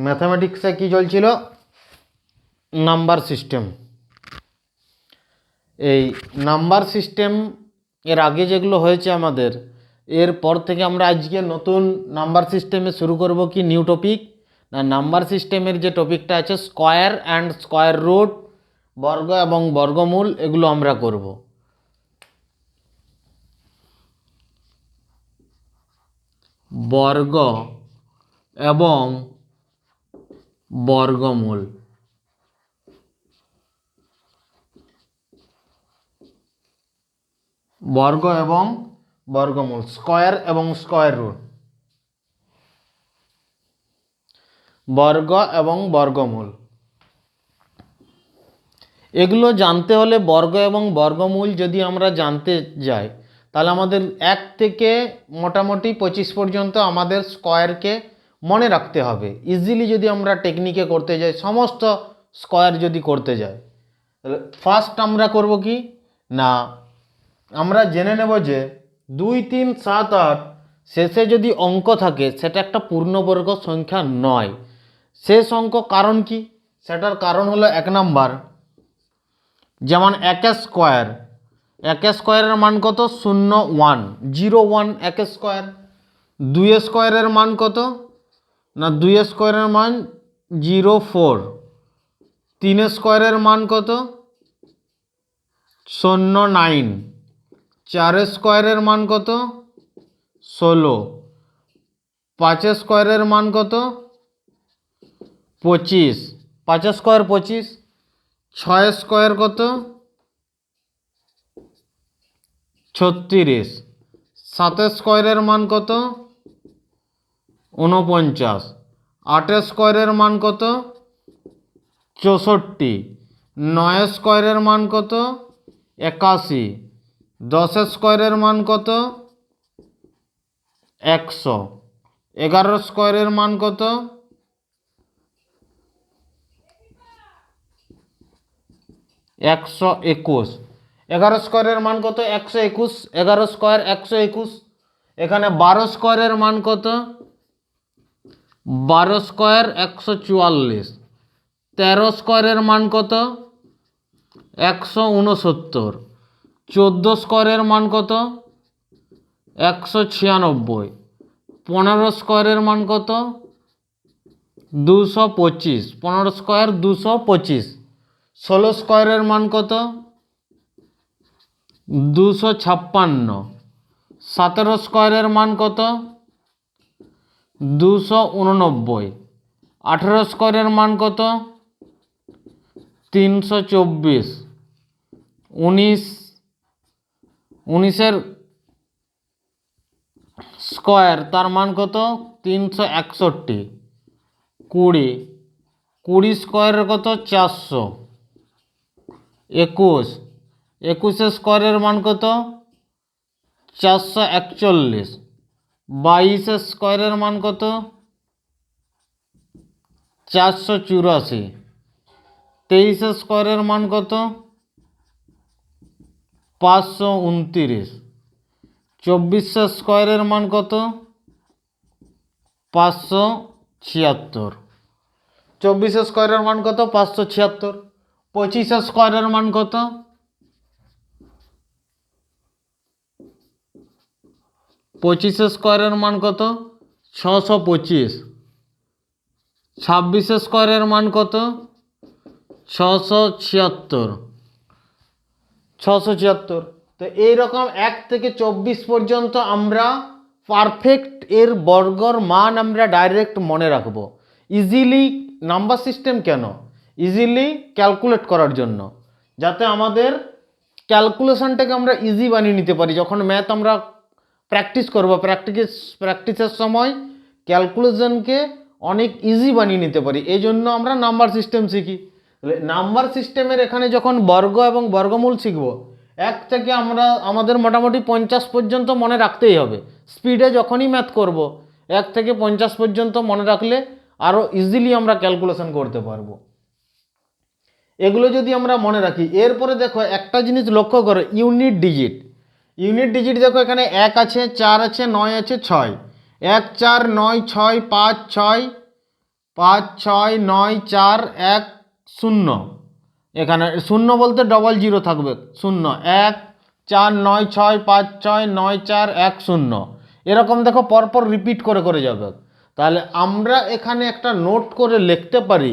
ম্যাথামেটিক্সে কি চলছিল? Number system. এই নাম্বার সিস্টেম এর আগে যেগুলো হয়েছে আমাদের, এরপর থেকে আমরা আজকে নতুন নাম্বার সিস্টেমে শুরু করব কি নিউ টপিক না, নাম্বার সিস্টেমের যে টপিকটা আছে স্কোয়ার অ্যান্ড স্কোয়ার রুট, বর্গ এবং বর্গমূল, এগুলো আমরা করব। বর্গ এবং বর্গমূল, বর্গ এবং বর্গমূল, স্কোয়ার এবং স্কোয়ার রুট, বর্গ এবং বর্গমূল, এগুলো জানতে হলে বর্গ এবং বর্গমূল যদি আমরা জানতে যাই তাহলে আমাদের 1 থেকে মোটামুটি 25 পর্যন্ত আমাদের স্কোয়ারকে মনে রাখতে হবে। ইজিলি যদি আমরা টেকনিকে করতে যাই, সমস্ত স্কোয়ার যদি করতে যাই, ফার্স্ট আমরা করব কি না, আমরা জেনে নেব যে 2, 3, 7, 8 শেষে যদি অঙ্ক থাকে সেটা একটা পূর্ণবর্গ সংখ্যা নয়। শেষ অঙ্ক কারণ কি? সেটার কারণ হলো 1 নাম্বার, যেমন 1 স্কোয়ার, 1 স্কোয়ারের মান কত? 0, 1, 0, 1 1 স্কোয়ার। 2 স্কোয়ারের মান কত না, 2 স্কোয়ারের মান 0, 4। 3 স্কোয়ারের মান কত? 0, 9। 4 স্কোয়ারের মান কত? 16। 5 স্কোয়ারের মান কত? 25। 5 স্কোয়ার 25। 6 স্কোয়ার কত? 36। 7 স্কোয়ারের মান কত? 49। 8 স্কোয়ারের মান কত? 64। 9 স্কোয়ারের মান কত? 81। 10 স্কোয়ারের মান কত? 100। 11 স্কোয়ারের মান কত? 121। 11 স্কোয়ারের মান কত? 121। 11 স্কোয়ার 121। এখানে 12 স্কোয়ারের মান কত? 12 স্কোয়ার 144। 13 স্কোয়ারের মান কত? 169। 14 স্কোয়ারের মান কত? 196। 15 স্কোয়ারের মান কত? 225। 15 স্কোয়ার 225। 16 স্কোয়ারের মান কত? 256। 17 স্কোয়ারের মান কত? 289। 18 স্কোয়ারের মান কত? 324। 19 স্কোয়ার তার মান কত? 361। 20 স্কোয়ারের কত? 400। 21 স্কোয়ারের মান কত? 441। 22 স্কোয়ারের মান কত? 484। 23 স্কোয়ারের মান কত? 529। 24 স্কোয়ারের মান কত? 576। 24 স্কোয়ারের মান কত? 576। 25 স্কোয়ারের মান কত? 25 স্কোয়ারের মান কত? 625। 26 স্কোয়ারের মান কত? 676। 676। তো এইরকম 1 থেকে 24 পর্যন্ত আমরা পারফেক্ট এর বর্গর মান আমরা ডাইরেক্ট মনে রাখব। ইজিলি নাম্বার সিস্টেম কেন? ইজিলি ক্যালকুলেট করার জন্য, যাতে আমাদের ক্যালকুলেশনটাকে আমরা ইজি বানিয়ে নিতে পারি। যখন ম্যাথ আমরা প্র্যাকটিস করব, প্র্যাকটিসের সময় ক্যালকুলেশনকে অনেক ইজি বানিয়ে নিতে পারি। এই জন্য আমরা নাম্বার সিস্টেম শিখি। নাম্বার সিস্টেমের এখানে যখন বর্গ এবং বর্গমূল শিখব, 1 থেকে আমাদের মোটামুটি 50 পর্যন্ত মনে রাখতেই হবে। স্পিডে যখনই ম্যাথ করব 1 থেকে 50 পর্যন্ত মনে রাখলে আরও ইজিলি আমরা ক্যালকুলেশন করতে পারবো। এগুলো যদি আমরা মনে রাখি, এরপরে দেখো একটা জিনিস লক্ষ্য করো, ইউনিট ডিজিট। ইউনিট ডিজিট দেখো, এখানে 1 আছে, 4 আছে, 9 আছে, 6। 1, 4, 9, 6, 5, 6, 5 6 9 4 1 0। এখানে 0 বলতে ডবল জিরো থাকবে, 0 1 4 9 6 5 6 9 4 1 0। এরকম দেখো পরপর রিপিট করে করে যাবে। তাহলে আমরা এখানে একটা নোট করে লিখতে পারি।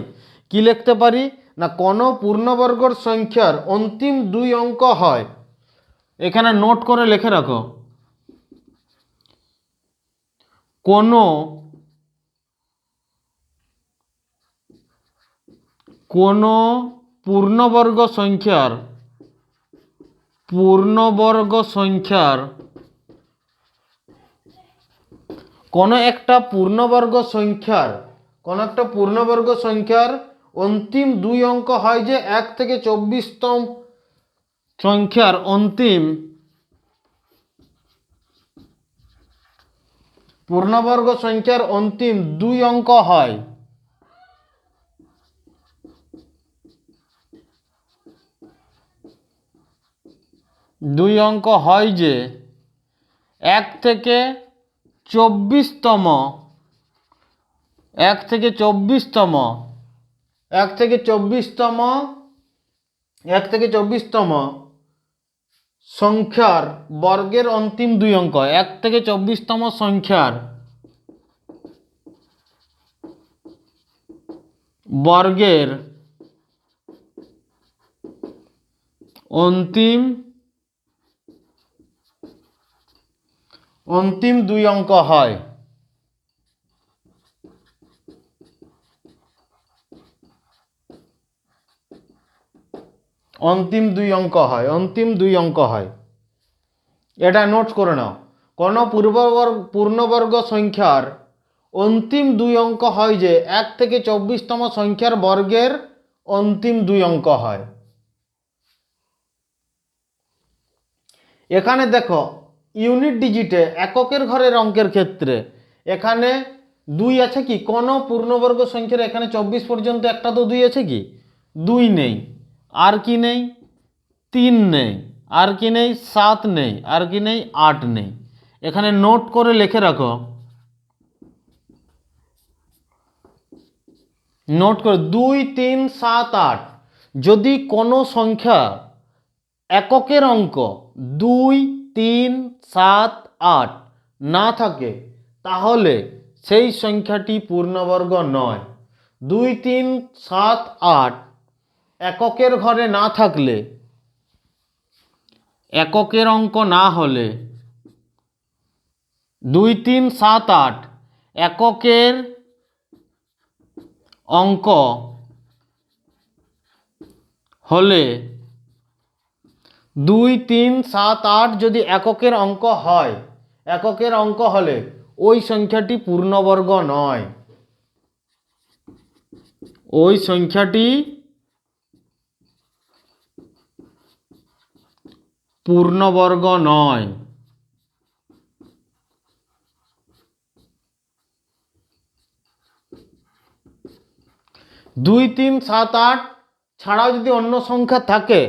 কি লিখতে পারি না, কোনো পূর্ণবর্গর সংখ্যার অন্তিম দুই অঙ্ক হয়, এখানে নোট করে লিখে রাখো, কোনো কোনো পূর্ণবর্গ সংখ্যার কোনো একটা পূর্ণবর্গ সংখ্যার অন্তিম দুই অঙ্ক হয় যে 1 থেকে 24তম সংখ্যার অন্তিম পূর্ণবর্গ সংখ্যার অন্তিম দুই অঙ্ক হয়। দুই অঙ্ক হয় যে 1 থেকে 24তম 1 থেকে 24তম 1 থেকে 24তম 1 থেকে 24তম সংখ্যার বর্গের অন্তিম দুই অঙ্ক, 1 থেকে 24তম সংখ্যার বর্গের অন্তিম দুই অঙ্ক হয়। অন্তিম দুই অঙ্ক হয়। এটা নোট করে নাও, কোনো পূর্ণবর্গ সংখ্যার অন্তিম দুই অঙ্ক হয় যে 1 থেকে 24তম সংখ্যার বর্গের অন্তিম দুই অঙ্ক হয়। এখানে দেখো ইউনিট ডিজিটে এককের ঘরের অঙ্কের ক্ষেত্রে এখানে 2 আছে কি, কোনো পূর্ণবর্গ সংখ্যার এখানে 24 পর্যন্ত একটা তো 2 আছে কি, 2 নেই। আর কি নেই, 3 নেই। আর কি নেই, 7 নেই। আর কি নেই, 8 নেই। এখানে নোট করে লিখে রাখো, নোট করে 2 3 7 8। যদি কোনো সংখ্যা এককের অঙ্ক 2 3 7 8 না থাকে তাহলে সেই সংখ্যাটি পূর্ণবর্গ নয়। 2 3 7 8 এককের ঘরে না থাকলে, এককের অঙ্ক না হলে, 2 3 7 8 এককের অঙ্ক হলে, 2 3 7 8 যদি এককের অঙ্ক হয়, এককের অঙ্ক হলে ওই সংখ্যাটি পূর্ণবর্গ নয়। ওই সংখ্যাটি পূর্ণবর্গ নয়। 2 3 7 8 ছাড়াও যদি অন্য সংখ্যা থাকে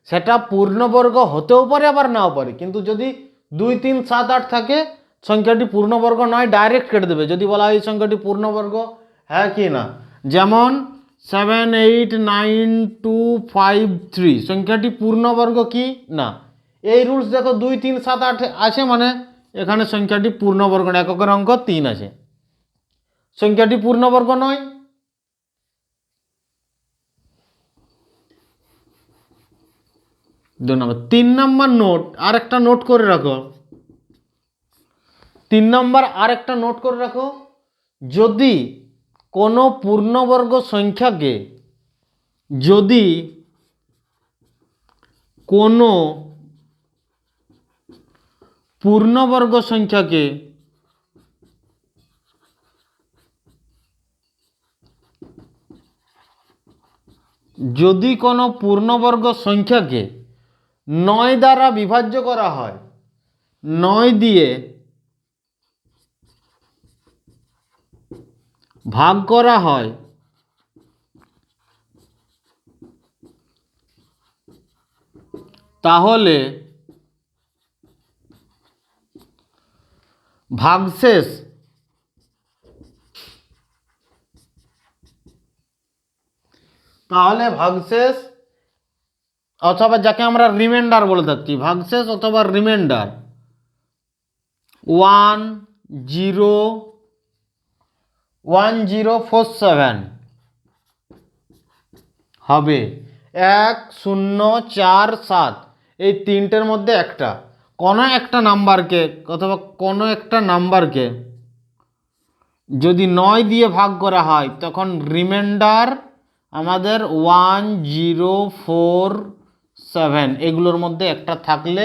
সেটা পূর্ণবর্গ হতেও পারে আবার নাও পারে, কিন্তু যদি 2 3 7 8 থাকে সংখ্যাটি পূর্ণবর্গ নয়, ডাইরেক্ট কেটে দেবে যদি বলা হয় এই সংখ্যাটি পূর্ণবর্গ হ্যাঁ কি না। যেমন 7 8 9 2 5 3 সংখ্যাটি পূর্ণবর্গ কি না, এই রুলস দেখো 2 3 7 8 আছে মানে এখানে সংখ্যাটি পূর্ণবর্গ না, এককের অঙ্ক 3 আছে, সংখ্যাটি পূর্ণবর্গ নয়। 2 নম্বর। 3 নম্বর নোট, আর একটা নোট করে রাখো, 3 নম্বর আর একটা নোট করে রাখো, যদি কোনো পূর্ণবর্গ সংখ্যাকে, যদি কোনো পূর্ণবর্গ সংখ্যাকে যদি কোনো পূর্ণবর্গ সংখ্যাকে 9 দ্বারা বিভাজ্য করা হয়, 9 দিয়ে ভাগ করা হয়, তাহলে ভাগশেষ তাহলে ভাগশেষ অথবা যাকে আমরা রিমাইন্ডার বলে থাকি, ভাগশেষ অথবা রিমাইন্ডার 1047 হবে 1047। এই তিনটের মধ্যে একটা, কোনো একটা নাম্বারকে অথবা কোনো একটা নাম্বারকে যদি 9 দিয়ে ভাগ করা হয় তখন রিমাইন্ডার আমাদের 1047, এগুলোর মধ্যে একটা থাকলে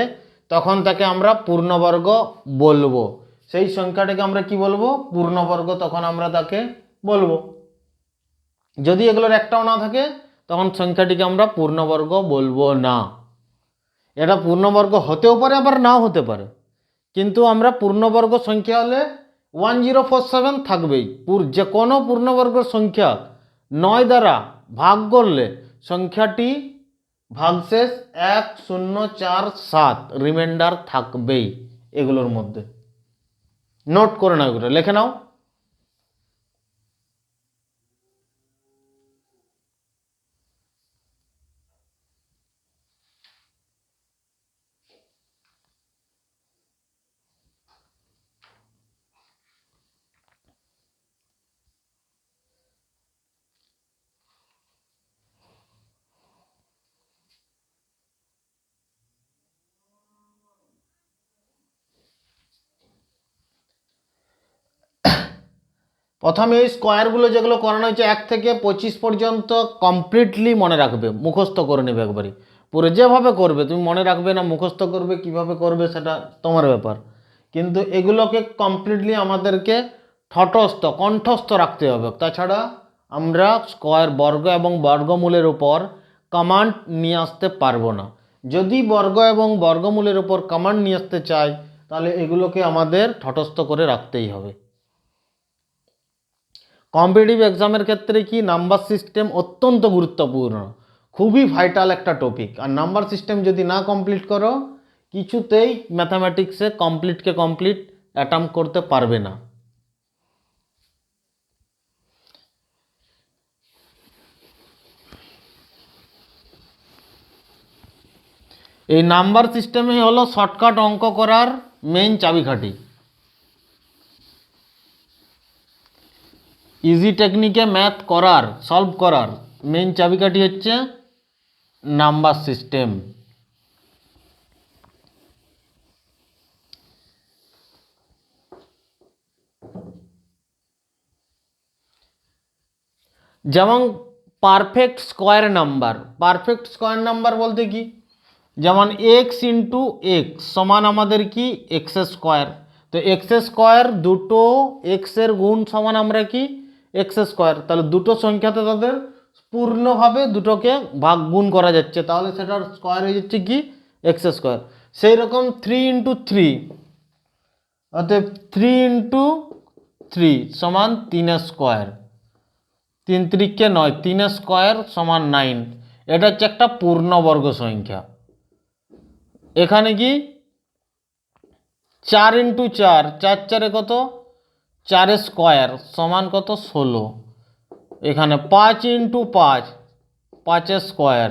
তখন তাকে আমরা পূর্ণবর্গ বলবো। সেই সংখ্যাটাকে আমরা কি বলবো? পূর্ণবর্গ তখন আমরা তাকে বলবো। যদি এগুলোর একটাও না থাকে তখন সংখ্যাটিকে আমরা পূর্ণবর্গ বলবো না। এটা পূর্ণবর্গ হতেও পারে আবার নাও হতে পারে, কিন্তু আমরা পূর্ণবর্গ সংখ্যা হলে 1047 থাকবেই। যে কোনো পূর্ণবর্গ সংখ্যা 9 দ্বারা ভাগ করলে সংখ্যাটি ভাগশেষ 1047, রিমাইন্ডার থাকবেই এগুলোর মধ্যে। নোট করে নাও, এগুলো লিখে নাও। প্রথমে এই স্কোয়ারগুলো যেগুলো করানো হয়েছে 1 থেকে 25 পর্যন্ত কমপ্লিটলি মনে রাখবে, মুখস্থ করে নেবে একবারই পুরো। যেভাবে করবে তুমি মনে রাখবে না মুখস্থ করবে, কিভাবে করবে সেটা তোমার ব্যাপার, কিন্তু এগুলোকে কমপ্লিটলি আমাদেরকে কণ্ঠস্থ রাখতে হবে। তাছাড়া আমরা স্কোয়ার, বর্গ এবং বর্গমূলের উপর কমান্ড নিয়ে আসতে পারবো না। যদি বর্গ এবং বর্গমূলের উপর কমান্ড নিয়ে আসতে চাই তাহলে এগুলোকে আমাদের ঠটস্থ করে রাখতেই হবে। কম্পিটিটিভ এক্সামের ক্ষেত্রে কি নাম্বার সিস্টেম অত্যন্ত গুরুত্বপূর্ণ, খুবই ভাইটাল একটা টপিক। আর নাম্বার সিস্টেম যদি না কমপ্লিট করো কিছুতেই ম্যাথামেটিক্সে কমপ্লিট অ্যাটেম্প্ট করতে পারবে না। এই নাম্বার সিস্টেমই হলো শর্টকাট অঙ্ক করার মেইন চাবিকাঠি। ইজি টেকনিকে ম্যাথ করার, সলভ করার মেইন চাবিকাঠি হচ্ছে নাম্বার সিস্টেম। যেমন পারফেক্ট স্কোয়ার নাম্বার বলতে কি, যেমন এক্স ইন্টু এক্স সমান আমাদের কি এক্স স্কোয়ার। তো এক্স স্কোয়ার দুটো এক্সের গুণ সমান আমরা কি এক্স স্কোয়ার। তাহলে দুটো সংখ্যাতে তাদের পূর্ণভাবে দুটোকে গুণ করা যাচ্ছে, তাহলে সেটার স্কোয়ার হয়ে যাচ্ছে কি এক্স স্কোয়ার। সেই রকম 3 ইন্টু 3, অর্থাৎ 3 ইন্টু 3 সমান 3 স্কোয়ার। 3 3 9, 3 স্কোয়ার সমান 9। এটা হচ্ছে একটা পূর্ণবর্গ সংখ্যা। এখানে কি 4 ইন্টু 4, 4 4 কত 4 স্কোয়ার সমান কত 16। এখানে 5 ইন্টু 5, 5 স্কোয়ার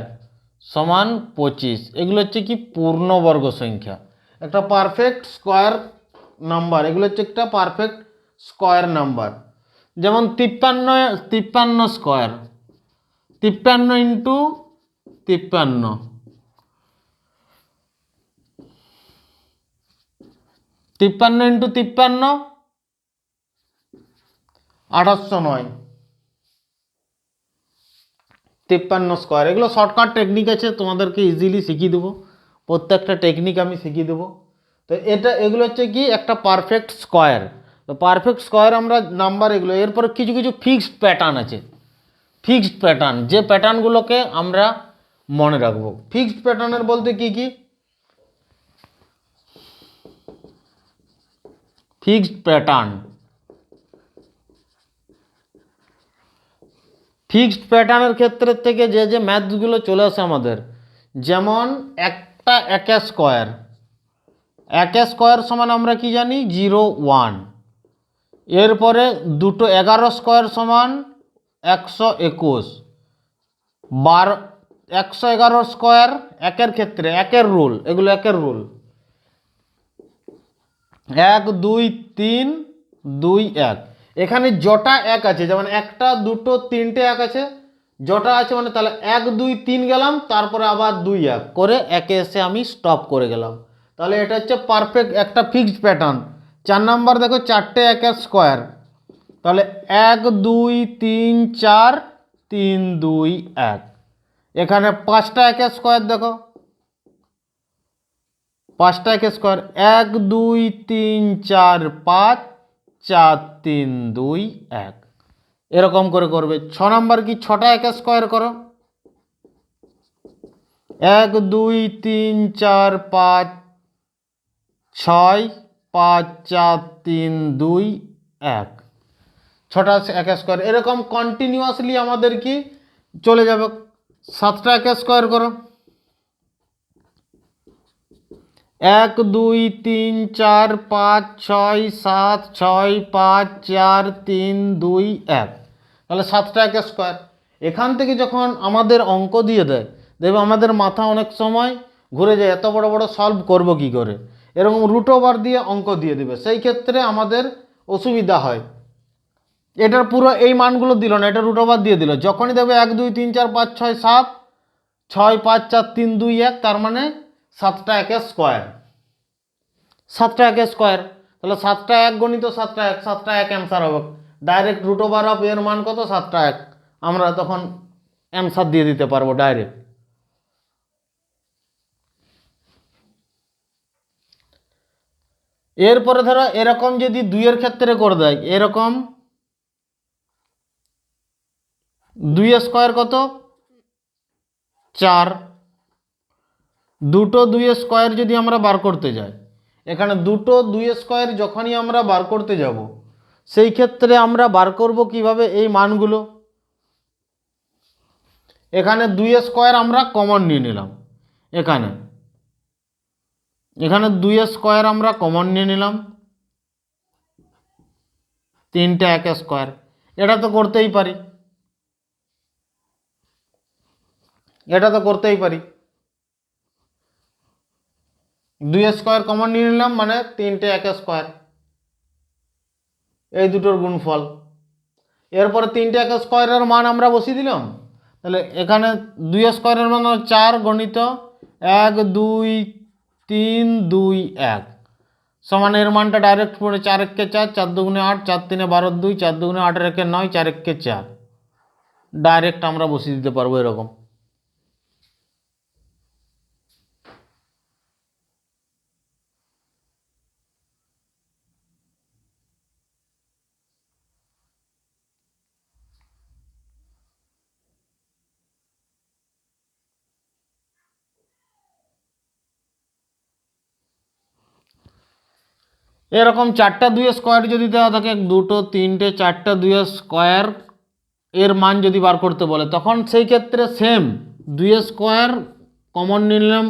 সমান 25। এগুলো হচ্ছে কি পূর্ণবর্গ সংখ্যা, একটা পারফেক্ট স্কোয়ার নাম্বার। এগুলো হচ্ছে একটা পারফেক্ট স্কোয়ার নাম্বার। যেমন 53 স্কোয়ার, 53 ইন্টু 53, 53 ইন্টু 53 2809, 53 স্কোয়ার। এগুলো শর্টকাট টেকনিক আছে, তোমাদেরকে ইজিলি শিখিয়ে দেবো, প্রত্যেকটা টেকনিক আমি শিখিয়ে দেবো। তো এগুলো হচ্ছে কি একটা পারফেক্ট স্কোয়ার। তো পারফেক্ট স্কোয়ার আমরা নাম্বার এগুলো। এরপরে কিছু কিছু ফিক্সড প্যাটার্ন আছে, ফিক্সড প্যাটার্ন, যে প্যাটার্নগুলোকে আমরা মনে রাখবো। ফিক্সড প্যাটার্নের বলতে কি কি, ফিক্সড প্যাটার্নের ক্ষেত্রে থেকে যে ম্যাথগুলো চলে আসে আমাদের, যেমন একটা একে স্কোয়ার সমান আমরা কি জানি 0 1। এরপরে দুটো 11 স্কোয়ার সমান 121। 12 111 স্কোয়ার একের ক্ষেত্রে একের রুল, এগুলো একের রুল 1 2 3 2 1। এখানে জটা এক আছে, যেমন একটা দুটো তিনটে এক আছে, জটা আছে মানে তাহলে 1 2 3 গেলাম, তারপরে আবার 2 1 করে একে এসে আমি স্টপ করে গেলাম। তাহলে এটা হচ্ছে পারফেক্ট একটা ফিক্সড প্যাটার্ন। 4 নাম্বার দেখো চারটে একের স্কোয়ার, তাহলে 1 2 3 4 3 2 1। এখানে 5টা একের স্কোয়ার দেখো, 5টা একের স্কোয়ার 1 2 3 4 5 4 3 2 1, এরকম করে করবে। 6 নাম্বার কি 6টা একের স্কোয়ার করো, 1 2 3 4 5 6 5 4 3 2 1, 6টা একের স্কোয়ার। এরকম কন্টিনিউয়াসলি আমাদের কি চলে যাবে। 7টা একের স্কোয়ার করো, 1 2 3 4 5 6 7 6 5 4 3 2 1, তাহলে 7টা একের স্কোয়ার। এখান থেকে যখন আমাদের অঙ্ক দিয়ে দেয়, দেখবে আমাদের মাথা অনেক সময় ঘুরে যায়, এত বড় বড় সলভ করব কি করে, এরকম রুট ওভার দিয়ে অঙ্ক দিয়ে দেবে, সেই ক্ষেত্রে আমাদের অসুবিধা হয়। এটার পুরো এই মানগুলো দিল না, এটা রুট ওভার দিয়ে দিল। যখনই দেবে 1 2 3 4 5 6 7 6 5 4 3 2 1, তার মানে 7টা একের স্কোয়ার, 7টা একের স্কোয়ার। তাহলে 7টা এক গণিত 7টা এক, 7টা এক অ্যান্সার হবে। ডাইরেক্ট রুট ওভার অফ এর মান কত, 7টা এক, আমরা তখন অ্যান্সার দিয়ে দিতে পারবো ডাইরেক্ট। এরপরে ধরো এরকম যদি 2 এর ক্ষেত্রে করে দেয়, এরকম 2 স্কোয়ার কত 4, দুটো 2 স্কোয়ার যদি আমরা বার করতে যাই, এখানে দুটো 2 স্কোয়ার যখনই আমরা বার করতে যাব, সেই ক্ষেত্রে আমরা বার করব কিভাবে এই মানগুলো। এখানে 2 স্কোয়ার আমরা কমন নিয়ে নিলাম, এখানে 2 স্কোয়ার আমরা কমন নিয়ে নিলাম, 3টে এক স্কোয়ার। এটা তো করতেই পারি, এটা তো করতেই পারি। 2 স্কোয়ার কমন নিয়ে নিলাম মানে 3টে এক স্কোয়ার, এই দুটোর গুণফল। এরপরে 3টে এক স্কোয়ারের মান আমরা বসিয়ে দিলাম, তাহলে এখানে 2 স্কোয়ারের মান 4 গণিত 1 2 3 2 1 সমান, এর মানটা ডাইরেক্ট পড়ে 4 1 4, 4 2 8, 4 3 12 2, 4 2 8 1 9, 4 1 4, ডাইরেক্ট আমরা বসিয়ে দিতে পারবো এরকম। এরকম 4টা 2 স্কোয়ার যদি দেওয়া থাকে, 2টো 3টে 4টা 2 স্কোয়ার এর মান যদি বার করতে বলে, তখন সেই ক্ষেত্রে সেম 2 স্কোয়ার কমন নিলাম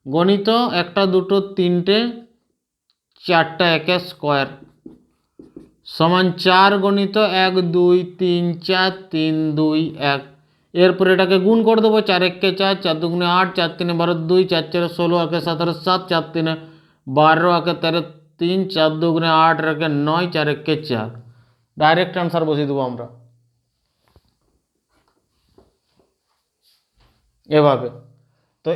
গণিত 1টা 2টো 3টে 4টা একের স্কোয়ার সমান 4 গণিত 1 2 3 4 3 2 1। এরপর এটাকে গুণ করে দেবো, 4 1 4, 4 2 8, 4 3 12 2, 4 4 16, 1 17 7, 4 3 12, 1 13 3, 4 2 8, 1 9, 4 1 4, ডাইরেক্ট আনসার বসিয়ে দেবো আমরা এভাবে। তো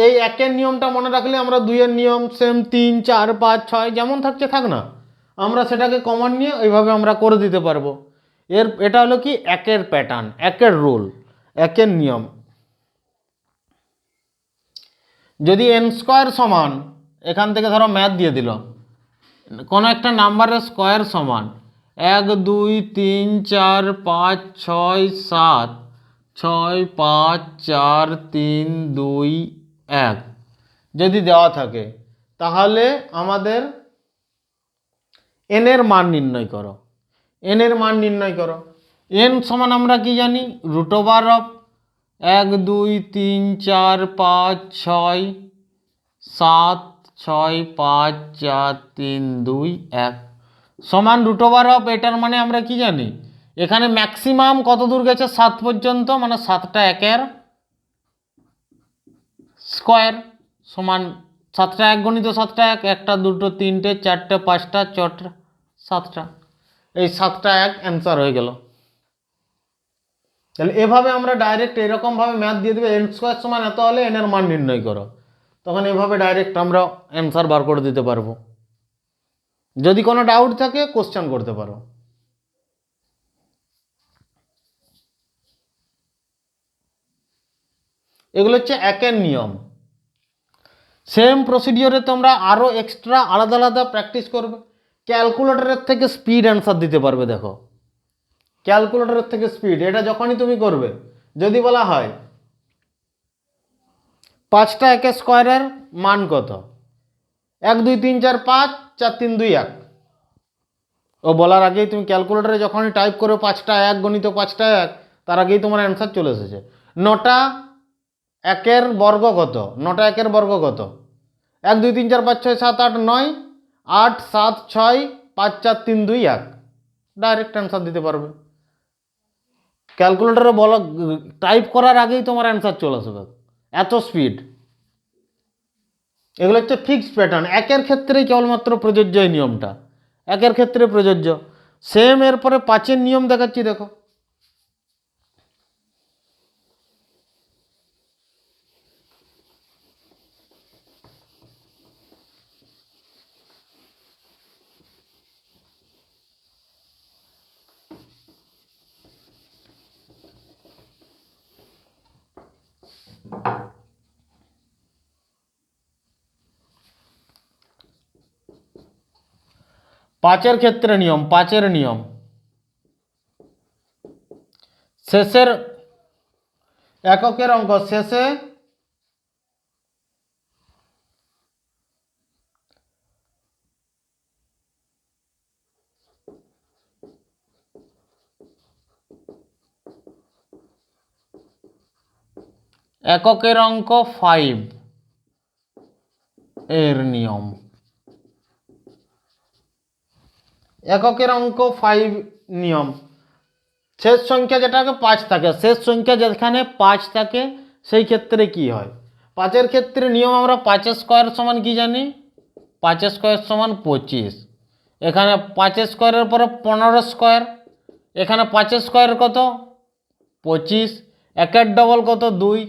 এই একের নিয়মটা মনে রাখলে আমরা 2 এর নিয়ম সেম 3 4 5 6 যেমন থাকছে থাক না, আমরা সেটাকে কমন নিয়ে ওইভাবে আমরা করে দিতে পারবো। এটা হলো কি একের প্যাটার্ন, একের রুল, একের নিয়ম। যদি n স্কোয়ার সমান, এখান থেকে ধরো ম্যাথ দিয়ে দিল, কোনো একটা নাম্বারের স্কোয়ার সমান 1 2 3 4 5 6 7 6 5 4 3 2 1 যদি দেওয়া থাকে, তাহলে আমাদের n এর মান নির্ণয় করো, n এর মান নির্ণয় করো। n সমান আমরা কি জানি, রুট ওভার অফ 1 2 3 4 5 6 7 6 5 4 3 2 1 সমান রুট ওভার অফ, এটার মানে আমরা কি জানি, এখানে ম্যাক্সিমাম কত দূর গেছে 7 পর্যন্ত, মানে 7টা একের স্কোয়ার সমান 7টা এক গণিত 7টা এক, 1টা 2টো 3টে 4টে 5টা 6টা 7টা, এই 7টা এক অ্যান্সার হয়ে গেল। তাহলে এভাবে আমরা ডাইরেক্ট এরকমভাবে ম্যাথ দিয়ে দেবে, এন স্কোয়ার সমান এত হলে এন এর মান নির্ণয় করো, তখন এভাবে ডাইরেক্ট আমরা অ্যান্সার বার করে দিতে পারবো। যদি কোনো ডাউট থাকে কোশ্চেন করতে পারো। এগুলো হচ্ছে একের নিয়ম। সেম প্রসিডিওরে তোমরা আরও এক্সট্রা আলাদা আলাদা প্র্যাকটিস করবে। ক্যালকুলেটরের থেকে স্পিড অ্যান্সার দিতে পারবে। দেখো, ক্যালকুলেটরের থেকে স্পিড, এটা যখনই তুমি করবে, যদি বলা হয় 5টা একের স্কোয়ারের মান কত, 1 2 3 4 5 4 3 2 1, ও বলার আগেই তুমি ক্যালকুলেটরে যখনই টাইপ করো 5টা এক গণিত 5টা এক, তার আগেই তোমার অ্যান্সার চলে এসেছে। 9টা একের বর্গ কত, 9টা একের বর্গ কত, 1 2 3 4 5 6 7 8 9, 8 7 6 5 4 3 2 1, ডাইরেক্ট অ্যান্সার দিতে পারবে। ক্যালকুলেটরে বলা টাইপ করার আগেই তোমার অ্যান্সার চলে আসবে, এত স্পিড। এগুলো হচ্ছে ফিক্সড প্যাটার্ন, একের ক্ষেত্রেই কেবলমাত্র প্রযোজ্য এই নিয়মটা, একের ক্ষেত্রে প্রযোজ্য। সেম এরপরে 5এর নিয়ম দেখাচ্ছি, দেখো। পাঁচের ক্ষেত্রে নিয়ম, 5এর নিয়ম শেষের এককের অঙ্ক শেষে এককের অঙ্ক 5 এর নিয়ম। এককের অঙ্ক 5 নিয়ম, শেষ সংখ্যা যেটাকে 5 থাকে, শেষ সংখ্যা যেখানে 5 থাকে সেই ক্ষেত্রে কি হয়। 5এর ক্ষেত্রে নিয়ম আমরা 5 স্কোয়ার সমান কি জানি, 5 স্কোয়ার সমান 25। এখানে 5 স্কোয়ারের পরে 15 স্কোয়ার, এখানে 5 স্কোয়ার কত 25, একের ডবল কত 2,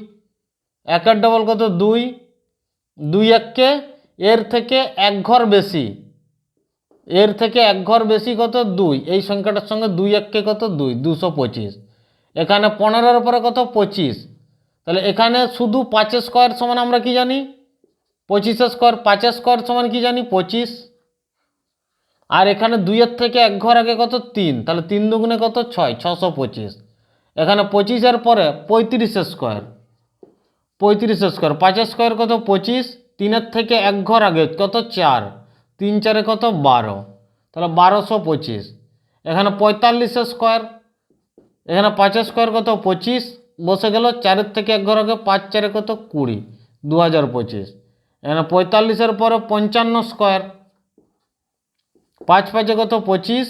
একের ডবল কত 2, 2 এককে এর থেকে এক ঘর বেশি, এর থেকে এক ঘর বেশি কত 2, এই সংখ্যাটার সঙ্গে 2 এককে কত 2, 225। এখানে 15-এর পরে কত 25, তাহলে এখানে শুধু 5 স্কোয়ার সমান আমরা কি জানি 25 স্কোয়ার, 5 স্কোয়ার সমান কি জানি 25, আর এখানে 2-এর থেকে এক ঘর আগে কত 3, তাহলে 3 দুগুণে কত 6, 625। এখানে 25-এর পরে 35 স্কোয়ার, 35 স্কোয়ার, 5 স্কোয়ার কত 25, 3-এর থেকে এক ঘর আগে কত 4, 3 4-এ কত 12, তাহলে 1225। এখানে 45 স্কোয়ার, এখানে 5 স্কোয়ার কত 25, বসে গেল 4-এর থেকে এক ঘর আগে 5 4-এ কত 20, 2025। এখানে 45-এর পরে 55 স্কোয়ার, 5 5-এ কত 25,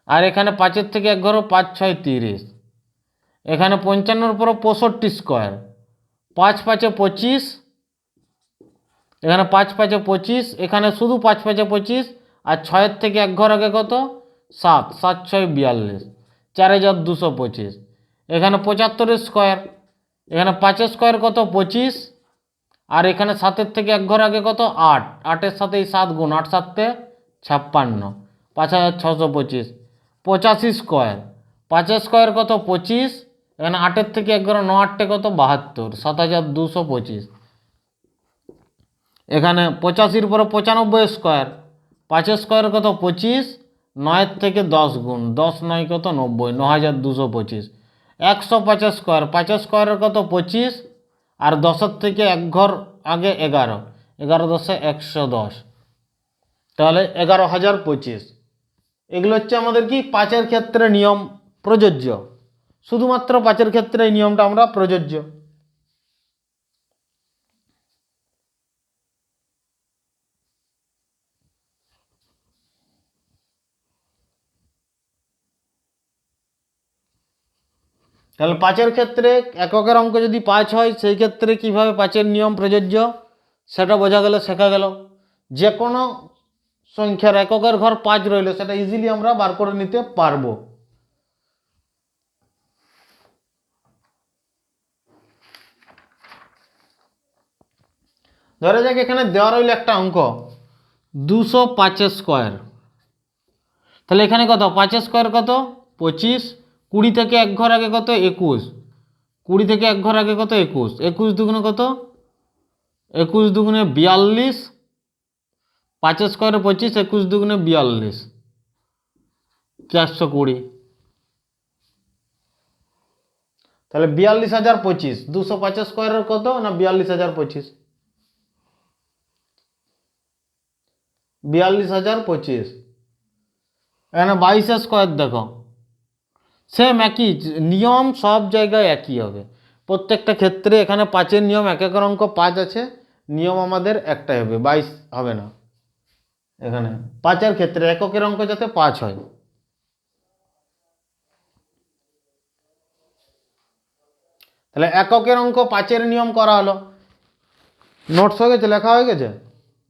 আর এখানে 5-এর থেকে এক ঘর 5 6 30। এখানে 55-এর পরে 65 স্কোয়ার, 5 5-এ 25, এখানে 5 5-এ 25, এখানে শুধু 5 5-এ 25, আর 6-এর থেকে এক ঘর আগে কত 7, 7 6 42, 4225। এখানে 75 স্কোয়ার, এখানে 5 স্কোয়ার কত 25, আর এখানে 7-এর থেকে এক ঘর আগে কত 8, 8-এর সাথে এই 7 গুণ, 8 7-এ 56, 5625। 85 স্কোয়ার, 5 স্কোয়ার কত 25, এখানে 8-এর থেকে এক ঘর 9 8-এ কত 72, 7225। এখানে 85-র পরে 95 স্কোয়ার, 5 স্কোয়ার কত 25, 9-এর থেকে 10 গুণ, 10 9 কত 90, 9225। 105 স্কোয়ার, 5 স্কোয়ারের কত 25, আর 10-এর থেকে এক ঘর আগে 11, 11 10-এ 110, তাহলে 11,025। এগুলো হচ্ছে আমাদের কি 5-এর ক্ষেত্রে নিয়ম প্রযোজ্য, শুধুমাত্র 5-এর ক্ষেত্রে এই নিয়মটা আমরা প্রযোজ্য। তাহলে 5-এর ক্ষেত্রে এককের অঙ্ক যদি 5 হয় সেই ক্ষেত্রে কিভাবে 5-এর নিয়ম প্রযোজ্য সেটা বোঝা গেল, শেখা গেল। যে কোনো সংখ্যার এককের ঘর 5 রইল সেটা ইজিলি আমরা বার করে নিতে পারবো। ধরে যাক এখানে দেওয়া রইল একটা অঙ্ক 205 স্কোয়ার। তাহলে এখানে কত 5 স্কোয়ার কত 25, 20 থেকে এক ঘর আগে কত 21, 20 থেকে এক ঘর আগে কত 21, 21 দুগুণে কত 21 দুগুণে 42, 5 স্কোয়ারে 25, 21 দুগুণে 42, 420। তাহলে 42,025, 205 স্কোয়ারের কত না 42,025, 42,025। এখানে 22 স্কোয়ার দেখো সেম একই নিয়ম, সব জায়গায় একই হবে প্রত্যেকটা ক্ষেত্রে। এখানে 5-এর নিয়ম, একের অঙ্ক 5 আছে, নিয়ম আমাদের একটাই হবে, 22 হবে না। এখানে 5-এর ক্ষেত্রে এককের অঙ্ক যাতে 5 হয়। তাহলে এককের অঙ্ক 5-এর নিয়ম করা হলো। নোটস হয়ে গেছে, লেখা হয়ে গেছে,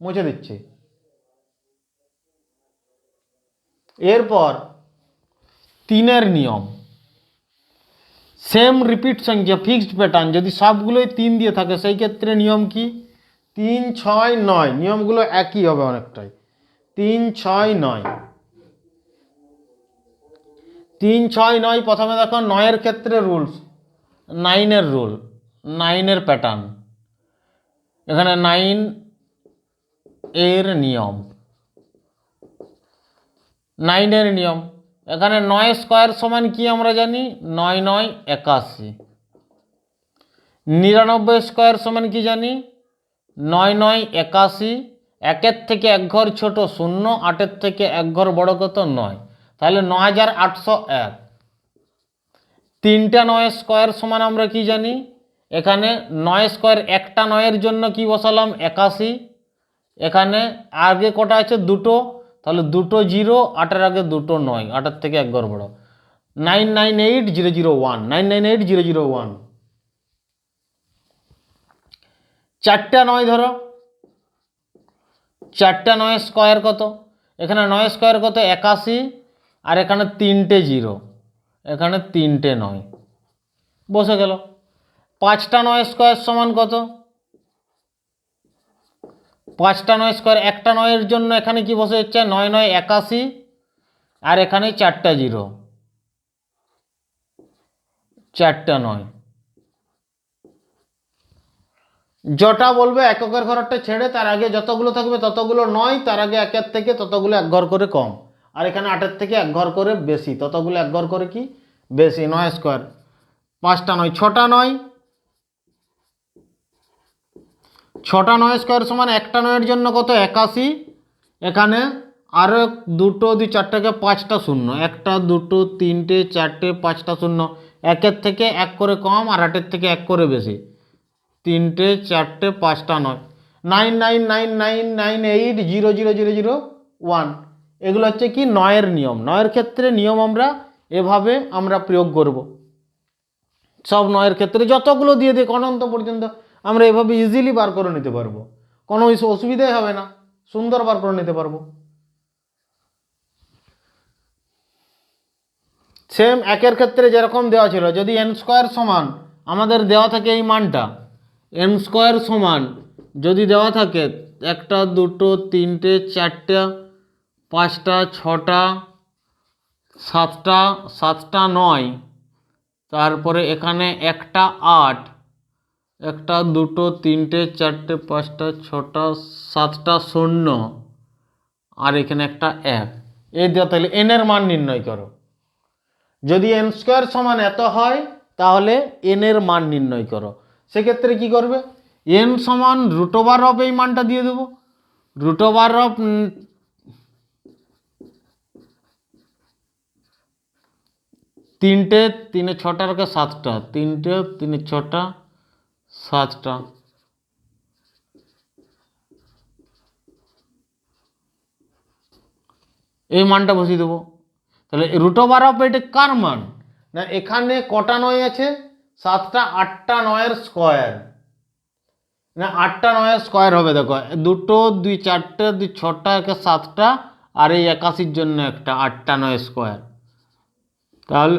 মুছে দিচ্ছি। এরপর 3-এর নিয়ম, সেম রিপিট সংখ্যা, ফিক্সড প্যাটার্ন, যদি সবগুলোই 3 দিয়ে থাকে সেই ক্ষেত্রে নিয়ম কি 3, 6, 9, নিয়মগুলো একই হবে অনেকটাই। 3, 6, 9, 3, 6, 9। প্রথমে দেখো 9-এর ক্ষেত্রে রুলস, 9-এর রুল, 9-এর প্যাটার্ন। এখানে 9 এর নিয়ম, 9-এর নিয়ম। এখানে 9 স্কোয়ার সমান কি আমরা জানি 9, 9, 81। 99 স্কোয়ার সমান কি জানি 9, 9, 81। 1-এর থেকে এক ঘর ছোট 0, 8-এর থেকে এক ঘর বড় কত 9, তাহলে 9,801। 3টা 9 স্কোয়ার সমান আমরা কি জানি, এখানে 9 স্কোয়ার, একটা 9-এর জন্য কি বসালাম 81। এখানে আগে কটা আছে দুটো, তাহলে দুটো 0, 8-এর আগে দুটো 9, 8-এর থেকে এক ঘর বড়, 998,001, 998,001। 4টা 9 ধরো, 4টা 9 স্কোয়ার কত, এখানে 9 স্কোয়ার কত 81, আর এখানে 3টে 0, এখানে 3টে 9 বসে গেল। 5টা 9 স্কোয়ার সমান কত, 5টা 9 স্কোয়ার, একটা 9-এর জন্য এখানে কি বসে যাচ্ছে 9, 9, 81, আর এখানে 4টা 0, 4টা 9। যটা বলবে এককের ঘরটা ছেড়ে তার আগে যতগুলো থাকবে ততগুলো 9, তার আগে 1-এর থেকে ততগুলো এক ঘর করে কম, আর এখানে 8-এর থেকে এক ঘর করে বেশি, ততগুলো এক ঘর করে কি বেশি। 9 স্কোয়ার, 5টা 9, 6টা 9, 6টা 9 স্কোয়ার সমান একটা 9-এর জন্য কত 81। এখানে আরও দুটো 2, 4টাকে 5টা 0, একটা 2, 3টে 4টে 5টা 0, 1-এর থেকে এক করে কম আর 8-এর থেকে এক করে বেশি, 3টে 4টে 5টা 9, 9999998000001। এগুলো হচ্ছে কি 9-এর নিয়ম। 9-এর ক্ষেত্রে নিয়ম এভাবে আমরা প্রয়োগ করব। সব 9-এর ক্ষেত্রে যতগুলো দিয়ে দিই অনন্ত পর্যন্ত আমরা এভাবে ইজিলি বার করে নিতে পারবো, কোনো অসুবিধাই হবে না, সুন্দর বার করে নিতে পারবো। সেম 1-এর ক্ষেত্রে যেরকম দেওয়া ছিল, যদি n স্কোয়ার সমান আমাদের দেওয়া থাকে এই মানটা, n স্কোয়ার সমান যদি দেওয়া থাকে একটা 2, 3টে 4টা 5টা 6টা 7টা 7টা 9, তারপরে এখানে একটা 8, একটা 2, 3টে 4টে 5টা 6টা 7টা 0, আর এখানে একটা 1, এই দেওয়া, তাহলে n এর মান নির্ণয় করো। যদি n স্কোয়ার সমান এত হয় তাহলে n এর মান নির্ণয় করো। সেক্ষেত্রে কি করবে, n সমান √, এই মানটা দিয়ে দেবো, √, 3টে 3, 6টার আগে 7টা, 3টে 3, 6টা 7টা, এই মানটা বসিয়ে দেবো। তাহলে √, এটা কার মান না এখানে কটা নয় আছে? 7টা, 8টা নয়ের স্কোয়ার, না 8টা নয়ের স্কোয়ার হবে। দেখো 2, 2, 4টে, 2, 6টা, 7টা, আর এই 81-র জন্য একটা, 8টা নয় স্কোয়ার। তাহলে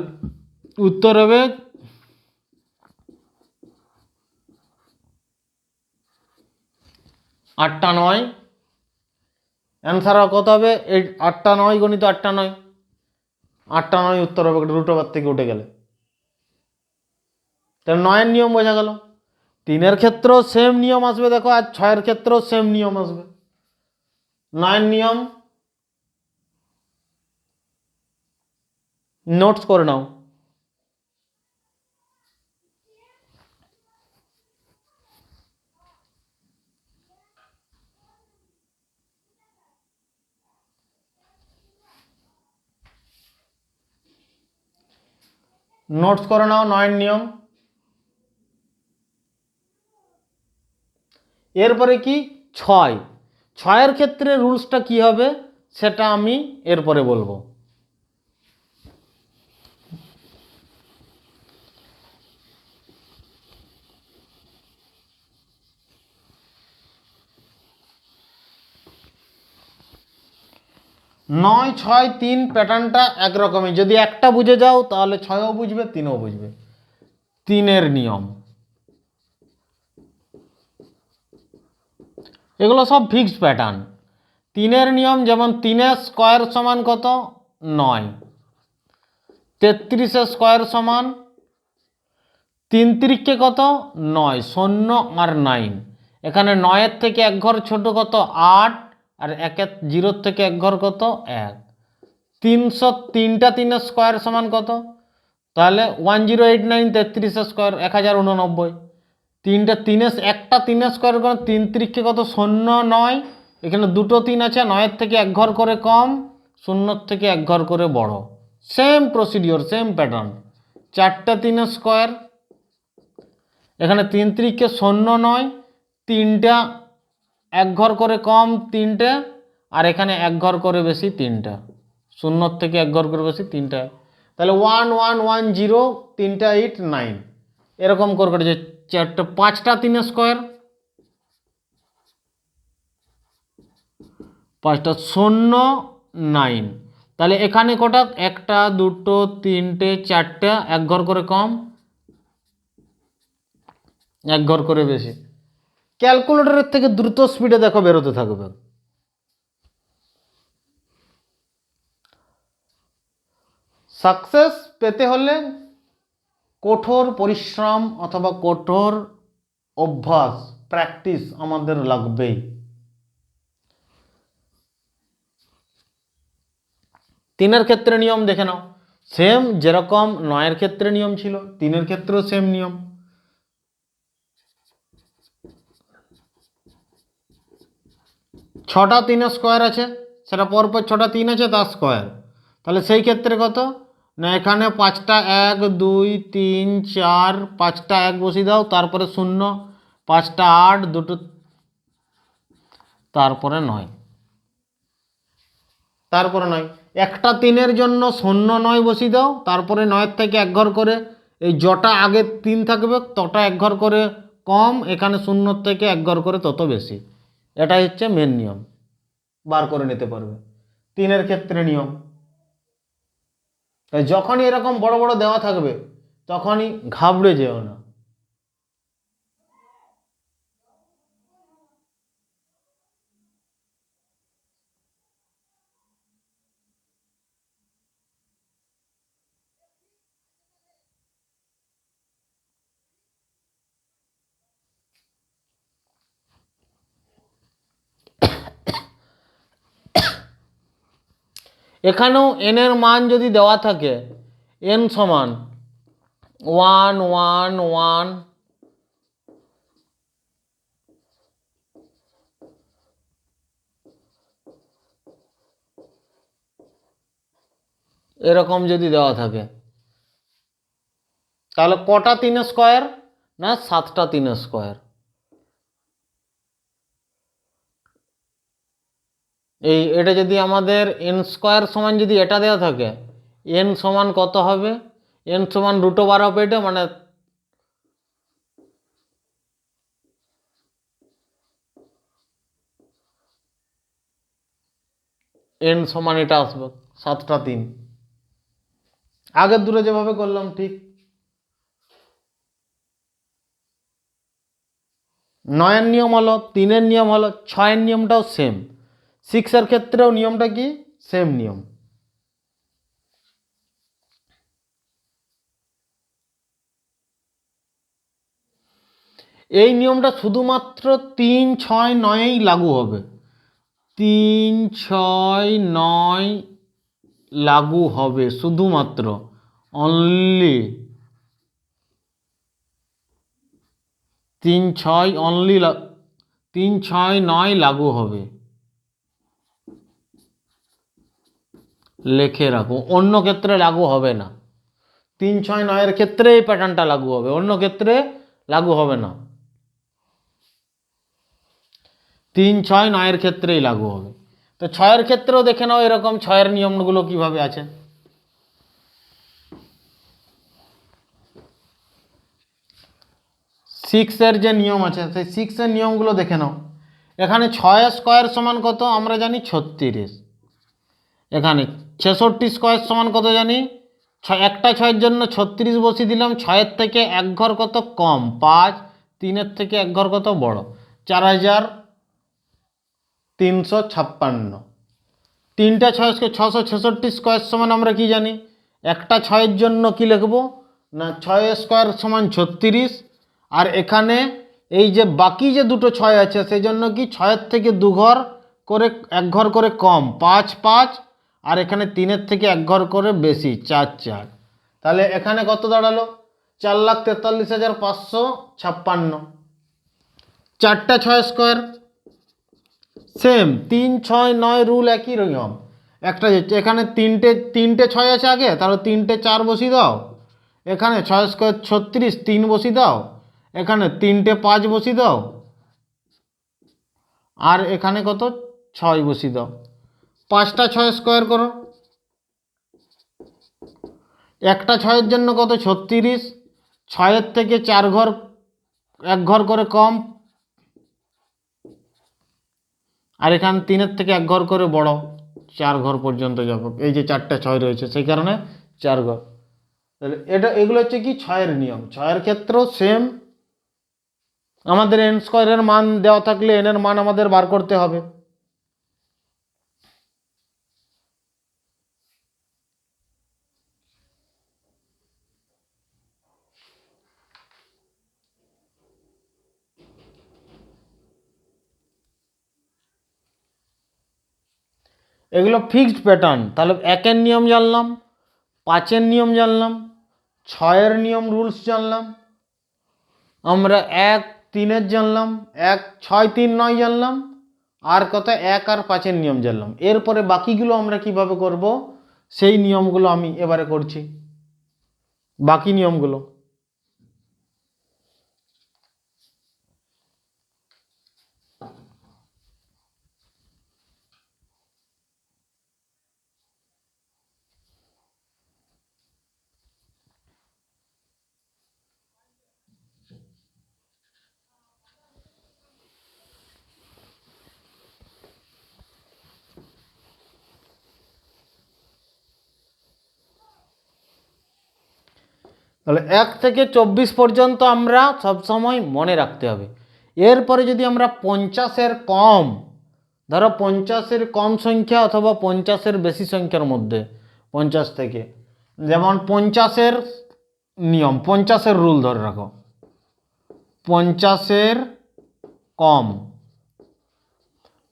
উত্তর হবে 8টা 9। অ্যান্সার কত হবে? 8টা 9 গণিত 8টা 9, 8টা 9 উত্তর হবে, রুট ওভার থেকে উঠে গেলে। তাহলে 9-এর নিয়ম বোঝা গেল। 3-এর ক্ষেত্রেও সেম নিয়ম আসবে দেখো, আর 6-এর ক্ষেত্রেও সেম নিয়ম আসবে। 9-এর নিয়ম নোটস করে নাও। নোটস করে নাও 9-এর নিয়ম। এরপরে কি 6, 6-এর ক্ষেত্রে রুলসটা কি হবে সেটা আমি এরপরে বলবো। নয়, 6, 3 প্যাটার্নটা একরকমই। যদি একটা বুঝে যাও তাহলে 6ও বুঝবে, 3ও বুঝবে। 3-এর নিয়ম এগুলো সব ফিক্সড প্যাটার্ন। 3-এর নিয়ম যেমন 3-এর স্কোয়ার সমান কত? 9। 33-এর স্কোয়ার সমান 3 তিরিখকে কত? 9, 0 আর 9। এখানে 9-এর থেকে এক ঘর ছোট কত? 8, আর 0-এর থেকে এক ঘর কত? 1। 303টা 3-এর স্কোয়ার সমান কত? তাহলে 1089, 33-এর স্কোয়ার 1089। একটা 3-এর স্কোয়ার করে 3 তিরিখকে কত? 0, 9। এখানে দুটো 3 আছে, 9-এর থেকে এক ঘর করে কম, 0-এর থেকে এক ঘর করে বড়। Same procedure, same pattern. 4টা 3-এর স্কোয়ার, এখানে 3 তিরিখকে 0, 9, 3টা এক ঘর করে কম 3টে, আর এখানে এক ঘর করে বেশি 3টা, 0-এর থেকে এক ঘর করে বেশি 3টা। তাহলে 1, 1, 1, 0, 3টা 8, 9, এরকম করে যে 5টা 3-এর স্কোয়ার, 5টা 0, 9। তাহলে এখানে কটা? 1টা 2টো 3টে 4টে, এক ঘর করে কম, এক ঘর করে বেশি। ক্যালকুলেটরের থেকে দ্রুত স্পিডে দেখো বেরোতে থাকবে। সাকসেস পেতে হলে কঠোর পরিশ্রম অথবা কঠোর অভ্যাস, প্র্যাকটিস আমাদের লাগবেই। তিনের ক্ষেত্রে নিয়ম দেখে নাও, সেম যেরকম 9-এর ক্ষেত্রে নিয়ম ছিল, 3-এর ক্ষেত্রেও সেম নিয়ম। ছটা 3-এর স্কোয়ার আছে, সেটা পরপর 6টা 3 আছে তার স্কোয়ার। তাহলে সেই ক্ষেত্রে কত? না এখানে 5টা 1, 2, 3, 4, 5টা 1 বসিয়ে দাও, তারপরে 0, 5টা 8, দুটো, তারপরে 9, তারপরে 9। একটা 3-এর জন্য 0, 9 বসিয়ে দাও, তারপরে 9-এর থেকে এক ঘর করে, এই যটা আগে 3 থাকবে তটা এক ঘর করে কম, এখানে 0-এর থেকে এক ঘর করে তত বেশি। এটাই হচ্ছে মেন নিয়ম, বার করে নিতে পারবে। 3-এর ক্ষেত্রে নিয়ম। তাই যখনই এরকম বড় বড় দেওয়া থাকবে তখনই ঘাবড়ে যেও না। এখানেও n এর মান যদি দেওয়া থাকে, n সমান 1, 1, 1, এরকম যদি দেওয়া থাকে, তাহলে কটা 3-এর স্কোয়ার? না 7টা 3-এর স্কোয়ার। এটা যদি আমাদের n স্কোয়ার সমান যদি এটা দেওয়া থাকে, n সমান কত হবে? n সমান রুট ওভার অফ এটা মানে n সমান এটা আসবে 7টা 3। আগের দূরে যেভাবে করলাম ঠিক। 9-এর নিয়ম হলো, 3-এর নিয়ম হলো, 6-এর নিয়মটাও সেম। 6-এর ক্ষেত্রেও নিয়মটা কি সেম নিয়ম। এই নিয়মটা শুধুমাত্র 3, 6, 9-এই লাগু হবে। 3, 6, 9 লাগু হবে শুধুমাত্র, অনলি 3, 6 অনলি 3, 6, 9 লাগু হবে। লিখে রাখো, অন্য ক্ষেত্রে লাগু হবে না। 3, 6, 9-এর ক্ষেত্রে এই প্যাটার্নটা লাগু হবে, অন্য ক্ষেত্রে লাগু হবে না। 3, 6, 9-এর ক্ষেত্রেই লাগু হবে। তো 6-এর ক্ষেত্রেও দেখে নাও এরকম 6-এর নিয়মগুলো কিভাবে আছে। 6-এর যে নিয়ম আছে সেই 6-এর নিয়মগুলো দেখে নাও। এখানে 6 স্কোয়ার সমান কত আমরা জানি 36। এখানে 66 স্কোয়ার সমান কত জানি, একটা 6-এর জন্য 36 বসিয়ে দিলাম। 6-এর থেকে এক ঘর কত কম 5, 3-এর থেকে এক ঘর কত বড় 4356। 3টা 6 666 স্কোয়ার সমান আমরা কি জানি, একটা 6-এর জন্য কি লিখব না 6 স্কোয়ার সমান 36। আর এখানে এই যে বাকি যে দুটো 6 আছে সেই জন্য কি 6-এর থেকে দু ঘর করে এক ঘর করে কম 5 5, আর এখানে 3-এর থেকে এক ঘর করে বেশি 4 4। তাহলে এখানে কত দাঁড়ালো 4,43,556। 4টা 6 স্কোয়ার সেম 3, 6, 9 রুল একই রকম। একটা এখানে তিনটে 6 আছে আগে, তাহলে 3টে 4 বসিয়ে দাও। এখানে 6 স্কোয়ার 36, 3 বসিয়ে দাও। এখানে 3টে 5 বসিয়ে দাও। আর এখানে কত 6 বসিয়ে দাও। 5টা 6 স্কোয়ার করো। একটা 6-এর জন্য কত 36, 6-এর থেকে 4 ঘর এক ঘর করে কম, আর এখানে 3-এর থেকে এক ঘর করে বড় 4 ঘর পর্যন্ত যাব। এই যে 4টা 6 রয়েছে সেই কারণে 4 ঘর। তাহলে এগুলো হচ্ছে কি 6-এর নিয়ম। 6-এর ক্ষেত্রেও সেম, আমাদের n স্কোয়ারের মান দেওয়া থাকলে n এর মান আমাদের বার করতে হবে। এগুলো ফিক্সড প্যাটার্ন। তাহলে 1-এর নিয়ম জানলাম, 5-এর নিয়ম জানলাম, 6-এর নিয়ম রুলস জানলাম, আমরা 1, 3-এর জানলাম, 1, 6, 3, 9 জানলাম, আর কত 1 আর 5-এর নিয়ম জানলাম। এরপরে বাকিগুলো আমরা কিভাবে করব সেই নিয়মগুলো আমি এবারে করছি, বাকি নিয়মগুলো। তাহলে 1 থেকে 24 পর্যন্ত আমরা সবসময় মনে রাখতে হবে। এরপরে যদি আমরা 50-এর কম, ধরো 50-এর কম সংখ্যা অথবা 50-এর বেশি সংখ্যার মধ্যে 50 থেকে, যেমন 50-এর নিয়ম 50-এর রুল ধরে রাখো, 50-এর কম,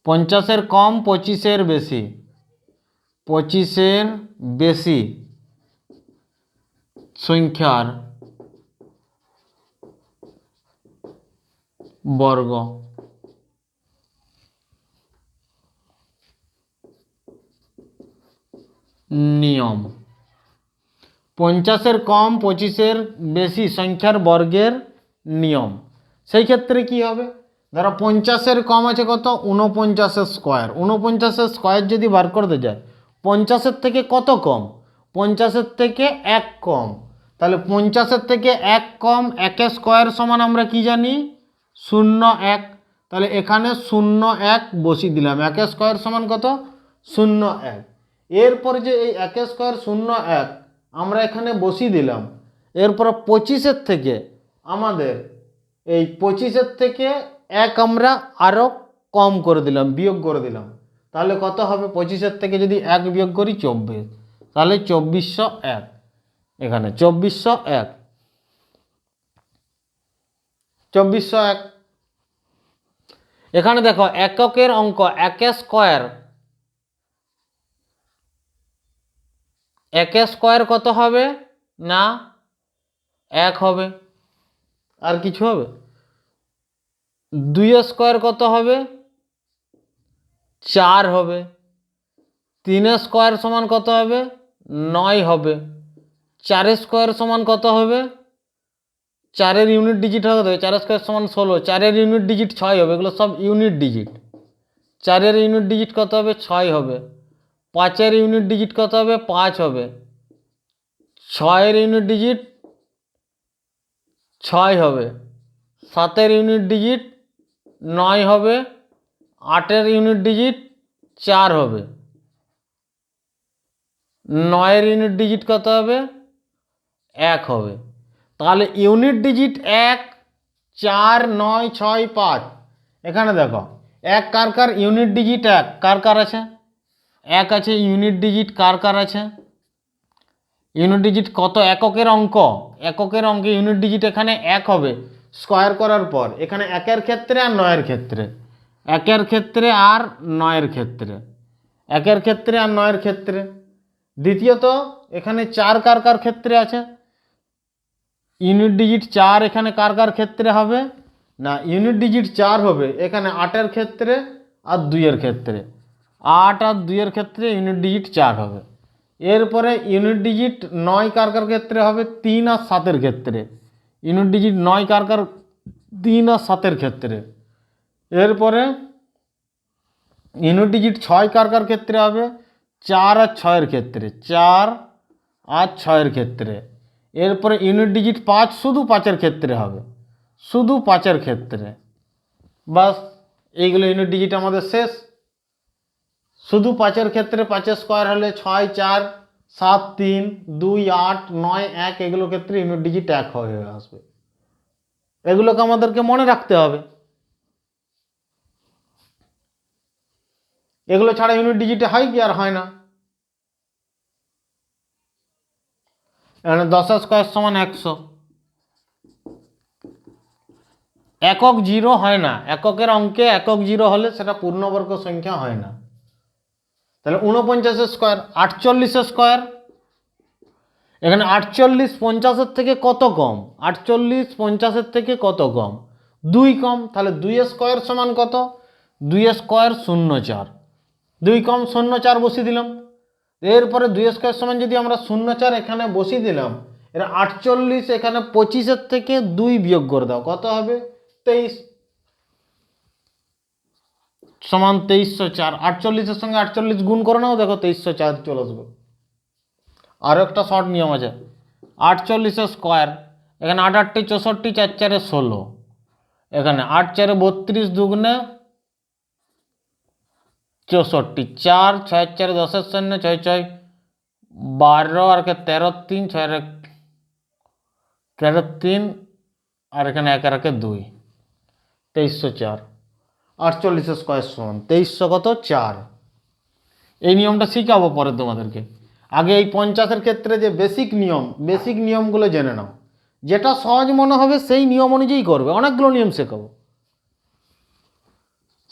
50-এর কম 25-এর বেশি, 25-এর বেশি সংখ্যার বর্গ। নিয়ম 50-এর কম 25-এর বেশি সংখ্যার বর্গের নিয়ম। সেই ক্ষেত্রে কি হবে, ধরো 50-এর কম আছে কত 49-এর স্কোয়ার। 49-এর স্কোয়ার যদি বার করতে যায় 50-এর থেকে কত কম, 50-এর থেকে 1 কম, তাহলে 50-এর থেকে 1 কম 1 স্কোয়ার সমান আমরা কি জানি 0 1। তাহলে এখানে 0 1 বসিয়ে দিলাম। 1 স্কোয়ার সমান কত 0 1। এরপরে যে এই 1 স্কোয়ার 0 1 আমরা এখানে বসিয়ে দিলাম। এরপর 25-এর থেকে আমাদের এই 25-এর থেকে 1 আমরা আরও কম করে দিলাম, বিয়োগ করে দিলাম। তাহলে কত হবে 25-এর থেকে যদি 1 বিয়োগ করি 24, তাহলে 2401। এখানে 2401 2401। এখানে দেখো এককের অঙ্ক 1 স্কোয়ার, 1 স্কোয়ার কত হবে না 1 হবে। আর কিছু হবে? 2 স্কোয়ার কত হবে 4 হবে। 3 স্কোয়ার সমান কত হবে 9 হবে। 4 স্কোয়ার সমান কত হবে, 4-এর ইউনিট ডিজিট হবে, 4 স্কোয়ার সমান 16, 4-এর ইউনিট ডিজিট 6 হবে। এগুলো সব ইউনিট ডিজিট। 4-এর ইউনিট ডিজিট কত হবে 6 হবে। 5-এর ইউনিট ডিজিট কত হবে 5 হবে। 6-এর ইউনিট ডিজিট 6 হবে। 7-এর ইউনিট ডিজিট 9 হবে। 8-এর ইউনিট ডিজিট 4 হবে। 9-এর ইউনিট ডিজিট কত হবে 1 হবে। তাহলে ইউনিট ডিজিট 1 4 9 6 5। এখানে দেখো 1 কার কার ইউনিট ডিজিট 1 কার কার আছে 1 আছে। ইউনিট ডিজিট কার কার আছে, ইউনিট ডিজিট কত এককের অঙ্ক, এককের অঙ্কে ইউনিট ডিজিট এখানে 1 হবে স্কোয়ার করার পর। এখানে 1-এর ক্ষেত্রে আর 9-এর ক্ষেত্রে, 1-এর ক্ষেত্রে আর 9-এর ক্ষেত্রে, 1-এর ক্ষেত্রে আর 9-এর ক্ষেত্রে। দ্বিতীয়ত এখানে 4 কার কার ক্ষেত্রে আছে, ইউনিট ডিজিট 4 এখানে কার কার ক্ষেত্রে হবে না ইউনিট ডিজিট 4 হবে এখানে 8-এর ক্ষেত্রে আর 2-এর ক্ষেত্রে। 8 আর 2-এর ক্ষেত্রে ইউনিট ডিজিট 4 হবে। এরপরে ইউনিট ডিজিট 9 কার কার ক্ষেত্রে হবে 3 আর 7-এর ক্ষেত্রে। ইউনিট ডিজিট 9 কার কার 3 আর 7-এর ক্ষেত্রে। এরপরে ইউনিট ডিজিট 6 কার কার ক্ষেত্রে হবে 4 আর 6-এর ক্ষেত্রে, 4 আর 6-এর ক্ষেত্রে। এরপরে ইউনিট ডিজিট 5 শুধু 5-এর ক্ষেত্রে হবে, শুধু 5-এর ক্ষেত্রে। বাস এইগুলো ইউনিট ডিজিট আমাদের শেষ। শুধু 5-এর ক্ষেত্রে 5 স্কোয়ার হলে 6 4 7 3 2 8 9 1 এগুলোর ক্ষেত্রে ইউনিট ডিজিট 1 হয়ে আসবে। এগুলোকে আমাদেরকে মনে রাখতে হবে। এগুলো ছাড়া ইউনিট ডিজিটে হয় কি আর হয় না। এখানে 10 স্কোয়ার সমান 100। একক 0 হয় না, এককের অঙ্কে একক 0 হলে সেটা পূর্ণবর্গ সংখ্যা হয় না। তাহলে 49 স্কোয়ার 48 স্কোয়ার। এখানে 48 50-এর থেকে কত কম, 48 50-এর থেকে কত কম 2 কম। তাহলে 2 স্কোয়ার সমান কত 2 স্কোয়ার 0 4, 2 কম 0 4 বসিয়ে দিলাম। এরপরে 2 স্কোয়ার সমান যদি আমরা 0 4 এখানে বসিয়ে দিলাম, এর 48 এখানে 25-এর থেকে 2 বিয়োগ করে দাও কত হবে 23 সমান 2304। 48-এর সঙ্গে 48 গুণ করে নাও, দেখো 2304 চলে আসবে। আরও একটা শর্ট নিয়ম আছে, 48 স্কোয়ার এখানে 8 8 64 4 4 16, এখানে 8 4 32 দুগুণে 64, 4 6 4 10 শূন্য 6 6 12 আর 13 3 6 13 3 আর এখানে 1 আর 2 2304। 48 স্কোয়ার সমান 2300 কত 4। এই নিয়মটা শিখাবো পরে তোমাদেরকে। আগে এই 50-এর ক্ষেত্রে যে বেসিক নিয়মগুলো জেনে নাও, যেটা সহজ মনে হবে সেই নিয়ম অনুযায়ী করবে। অনেকগুলো নিয়ম শেখাবো।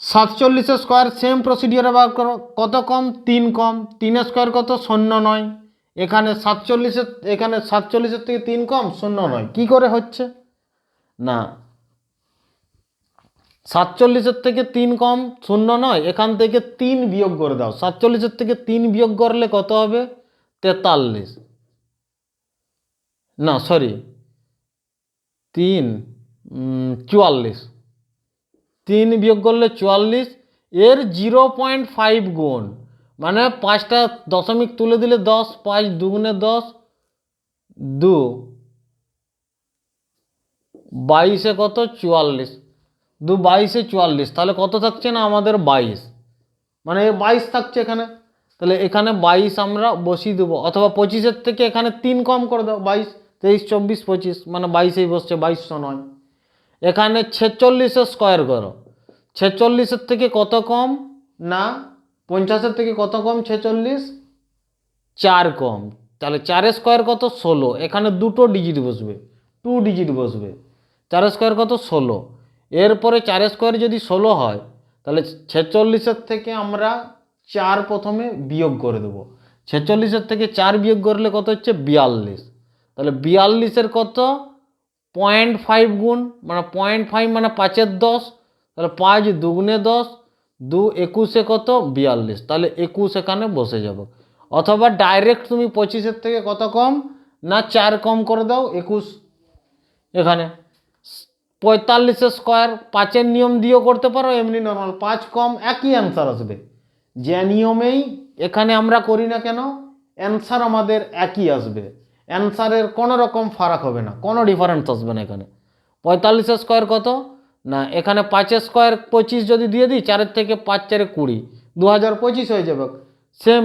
47 স্কোয়ার সেম প্রসিডিওরে বার করো, কত কম 3 কম, 3 স্কোয়ার কত 0 9। এখানে 47-এর থেকে 3 কম 0 9 কি করে হচ্ছে না 47-এর থেকে 3 কম 0 9, এখান থেকে 3 বিয়োগ করে দাও। 47-এর থেকে 3 বিয়োগ করলে কত হবে 43, না সরি 3 44, 3 বিয়োগ করলে 44। এর 0.5 গুণ, মানে 5টা দশমিক তুলে দিলে 10, 5 দুগুণে 10, দু 22 কত 44, 2 22 44, তাহলে কত থাকছে না আমাদের 22, মানে 22 থাকছে এখানে। তাহলে এখানে 22 আমরা বসিয়ে দেবো, অথবা 25 থেকে এখানে 3 কম করে দাও, 22 23 24 25, মানে 22 বসছে, 2209। এখানে 46 স্কোয়ার করো, 46 থেকে কত কম না 50 থেকে কত কম 46, 4 কম, তাহলে 4 স্কোয়ার কত 16, এখানে দুটো ডিজিট বসবে, 2 ডিজিট বসবে, 4 স্কোয়ার কত 16, এরপরে 4 স্কোয়ার যদি 16 হয় তাহলে 46 থেকে আমরা 4 প্রথমে বিয়োগ করে দেবো, 46 থেকে 4 বিয়োগ করলে কত হচ্ছে 42, তাহলে 42 কত 0.5 গুণ, মানে 0.5 মানে 5 10, তাহলে 5 দুগুণে 10, 2 21 কত 42, তাহলে 21 এখানে বসে যাবে। অথবা ডাইরেক্ট তুমি 25 থেকে কত কম না 4 কম করে দাও 21, এখানে 45 স্কোয়ার 5 নিয়ম দিয়েও করতে পারো, এমনি নর্মাল 5 কম একই অ্যান্সার আসবে, যে নিয়মেই এখানে আমরা করি না কেন অ্যান্সার আমাদের একই আসবে, অ্যান্সারের কোনো রকম ফারাক হবে না, কোনো ডিফারেন্স আসবে না এখানে। 45 স্কোয়ার কত না এখানে 5 স্কোয়ার 25 যদি দিয়ে দিই, 4 থেকে 5 4 20, 2025 হয়ে যাবে। সেম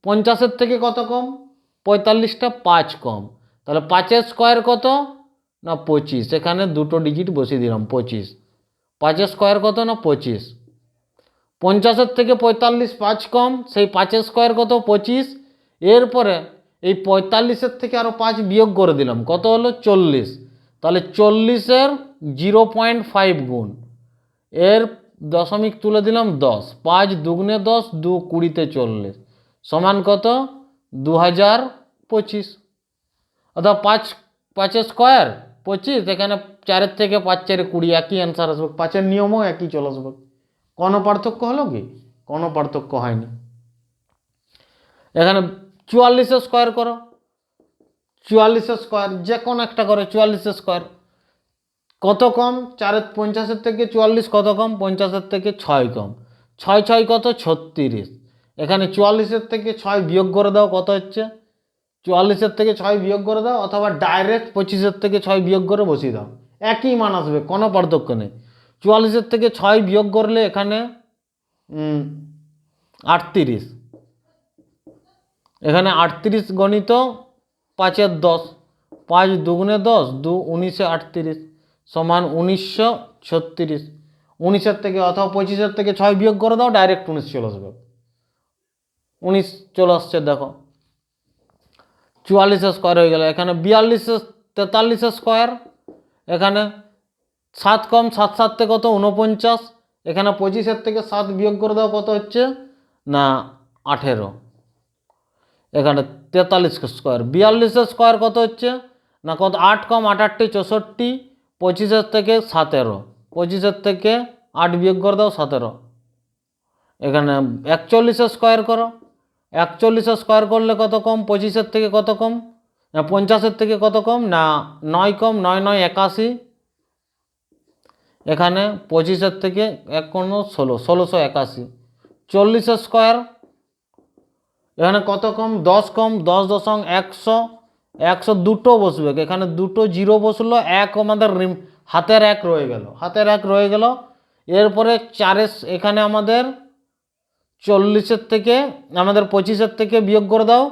50 থেকে কত কম 45টা 5 কম, তাহলে 5 স্কোয়ার কত না 25, এখানে দুটো ডিজিট বসিয়ে দিলাম 25, 5 স্কোয়ার কত না 25, 50 থেকে 45 5 কম, সেই 5 স্কোয়ার কত 25, এরপরে এই 45 থেকে আরও 5 বিয়োগ করে দিলাম, কত হলো 40, তাহলে 40 0.5 গুণ, এর দশমিক তুলে দিলাম 10, 5 দুগুণে 10, 2 20 40, সমান কত 2025, অর্থাৎ 5 স্কোয়ার 25, এখানে 4 থেকে 5 4 20, একই অ্যান্সার আসবে, 5 নিয়মও একই চলে আসবে, কোনো পার্থক্য হলো কি, কোনো পার্থক্য হয়নি। এখানে 44 স্কোয়ার করো, 44 স্কোয়ার যে কোনো একটা করে, 44 স্কোয়ার কত কম 4 50 থেকে 44 কত কম 50 থেকে 6 কম, 6 6 কত 36, এখানে 44 থেকে 6 বিয়োগ করে দাও, কত হচ্ছে 44 থেকে 6 বিয়োগ করে দাও, অথবা ডাইরেক্ট 25 থেকে 6 বিয়োগ করে বসিয়ে দাও, একই মান আসবে, কোনো পার্থক্য নেই। 44 থেকে 6 বিয়োগ করলে এখানে 38, এখানে 38 গণিত 5 10, 5 দুগুণে 10, 2 19 38, সমান 1936, 19 থেকে অথবা 25 থেকে 6 বিয়োগ করে দাও, ডাইরেক্ট 19 চলে আসবে, 19 চলে আসছে দেখো, 44 স্কোয়ার হয়ে গেল। এখানে 43 স্কোয়ার, এখানে 7 কম 7 7 থেকে কত 49, এখানে 25 থেকে 7 বিয়োগ করে দাও, কত হচ্ছে না 18, এখানে 43 স্কোয়ার, 42 স্কোয়ার কত হচ্ছে না কত 8 কম 8 8 64, 25 থেকে 17, 25 থেকে 8 বিয়োগ করে দাও 17, এখানে 41 স্কোয়ার করো, 41 স্কোয়ার করলে কত কম 25 থেকে কত কম না 50 থেকে কত কম না 9 কম 9 9 81, এখানে 25 থেকে 1 16 1681, 40 স্কোয়ার, এখানে কত কম 10 কম 10 দশমিক 100, 100 দুটো বসবে, এখানে দুটো জিরো বসলো, এক আমাদের হাতের এক রয়ে গেল, হাতের এক রয়ে গেল, এরপরে 4 এখানে আমাদের 40 থেকে আমাদের 25 থেকে বিয়োগ করে দাও,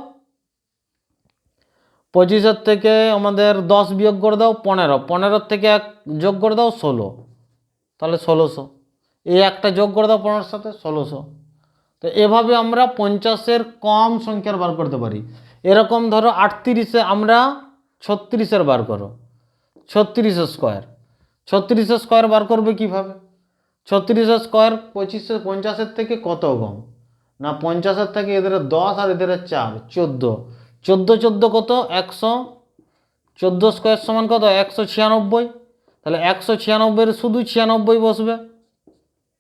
25 থেকে আমাদের 10 বিয়োগ করে দাও 15, 15 থেকে 1 যোগ করে দাও 16, তাহলে 1600, এই একটা যোগ করে দাও 15 সাথে 1600। তো এভাবে আমরা 50-এর কম সংখ্যার বার করতে পারি। এরকম ধরো 38-এ আমরা 36-এর বার করো, 36 স্কোয়ার, 36 স্কোয়ার বার করবে কিভাবে, 36 স্কোয়ার 50-এর থেকে কত কম না 50-এর থেকে এদের 10 আর এদের 4 14, 14 14 কত 100, 14 স্কোয়ার সমান কত 196, তাহলে 196-এর শুধু 96 বসবে,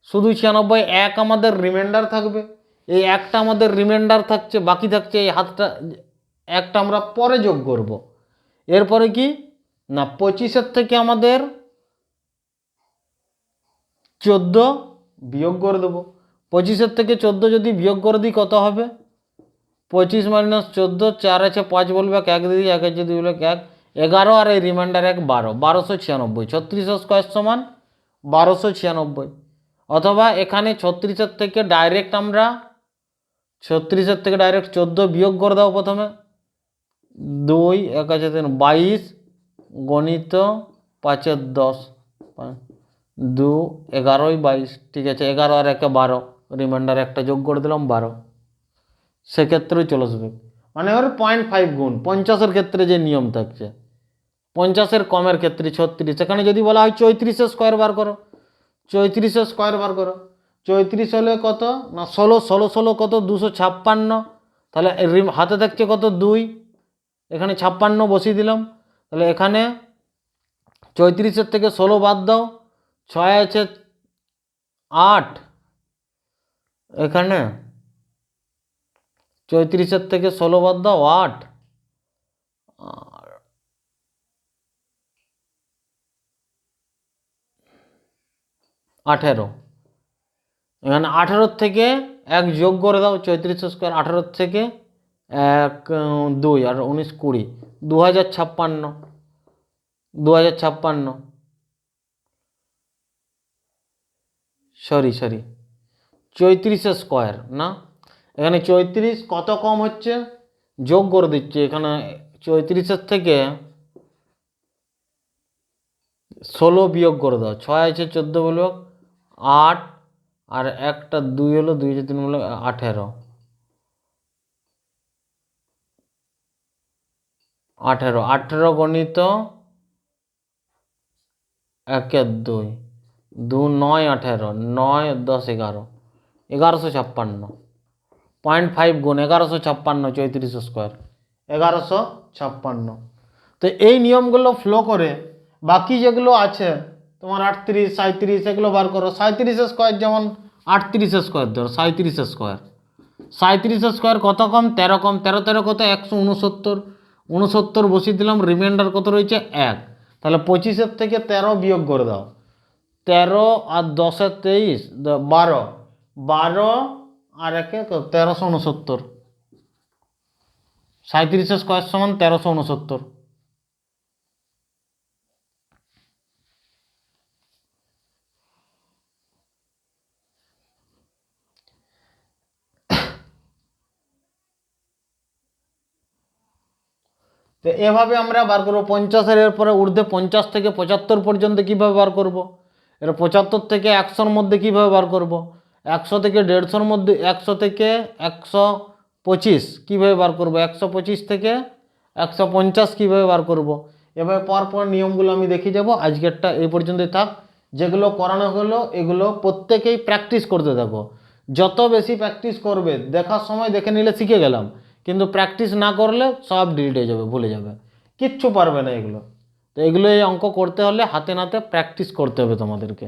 শুধু 96, এক আমাদের রিমাইন্ডার থাকবে, এই একটা আমাদের রিমাইন্ডার থাকছে, বাকি থাকছে এই হাতটা একটা আমরা পরে যোগ করব, এরপরে কি না 25-এর থেকে আমাদের 14 বিয়োগ করে দেবো, 25-এর থেকে 14 যদি বিয়োগ করে দিই কত হবে 25 মাইনাস 14, 4 আছে 5 বলবে 1 দিদি, 1 আছে 2 বলবে 1, 11 আর এই রিমাইন্ডার 1 12, 1296, 36 স্কোয়ার সমান 1296। অথবা এখানে 36 থেকে ডাইরেক্ট আমরা 36 থেকে ডাইরেক্ট 14 বিয়োগ করে দাও প্রথমে, 2 1 আছে 3 22 গণিত 5 10, 2 11 22, ঠিক আছে, 11 আর 1 12, রিমাইন্ডার একটা যোগ করে দিলাম 12, সেক্ষেত্রেও চলে আসবে। মানে ওর 0.5 গুণ 50-এর ক্ষেত্রে যে নিয়ম থাকছে, 50-এর কমের ক্ষেত্রে 36, সেখানে যদি বলা হয় 34-এর স্কোয়ার বার করো, 34-এর স্কোয়ার বার করো, 34 হলে কত না 16, 16 16 কত 256, তাহলে হাতে থাকছে কত 2, এখানে 56 বসিয়ে দিলাম, তাহলে এখানে 34-এর থেকে 16 বাদ দাও, 6 আছে 8, এখানে 34-এর থেকে 16 বাদ দাও 8, আর 18, এখানে 18 থেকে 1 যোগ করে দাও, 34 স্কোয়ার 18 থেকে 1 2 আর 19 20, 2056, 2056, সরি 34 স্কোয়ার না, এখানে 34 কত কম হচ্ছে যোগ করে দিচ্ছি, এখানে 34-এর থেকে 16 বিয়োগ করে দাও, 6 আছে 14 বলবো 8, আর একটা 2 হলো 2 আছে 3 বলবো 18, 18 গণিত 1 2, 2 9 18, 9 10 11, 1156, 0.5 গুণ 1156, 34 স্কোয়ার 1156। তো এই নিয়মগুলো ফলো করে বাকি যেগুলো আছে তোমার 38 37 এগুলো বার করো। 37 স্কোয়ার যেমন 38 স্কোয়ার ধরো, 37 স্কোয়ার, 37 স্কোয়ার কত কম 13 কম, 13 13 কত 169, 69 বসিয়ে দিলাম, রিমাইন্ডার কত রয়েছে 1, তাহলে 25-এর থেকে 13 বিয়োগ করে দাও, 13 আর 10 23 12, 12 আর 1 1369, 37 স্কোয়ার সমান 1369। তো এভাবে আমরা বার করবো 50-এর, এরপরে ঊর্ধ্বে 50 থেকে 75 পর্যন্ত কীভাবে বার করব, এর 75 থেকে 100-র মধ্যে কীভাবে বার করব, 100 থেকে 150-র মধ্যে, 100 থেকে 125 কীভাবে বার করব, 125 থেকে 150 কীভাবে বার করব, এভাবে পরপর নিয়মগুলো আমি দেখিয়ে যাব। আজকেরটা এই পর্যন্তই থাক, যেগুলো করানো হলো এগুলো প্রত্যেকেই প্র্যাকটিস করতে থাকো, যত বেশি প্র্যাকটিস করবে, দেখার সময় দেখে নিলে শিখে গেলাম, কিন্তু প্র্যাকটিস না করলে সব ডিলিট হয়ে যাবে, ভুলে যাবে, কিচ্ছু পারবে না এগুলো। তো এগুলো এই অঙ্ক করতে হলে হাতে নাতে প্র্যাকটিস করতে হবে তোমাদেরকে।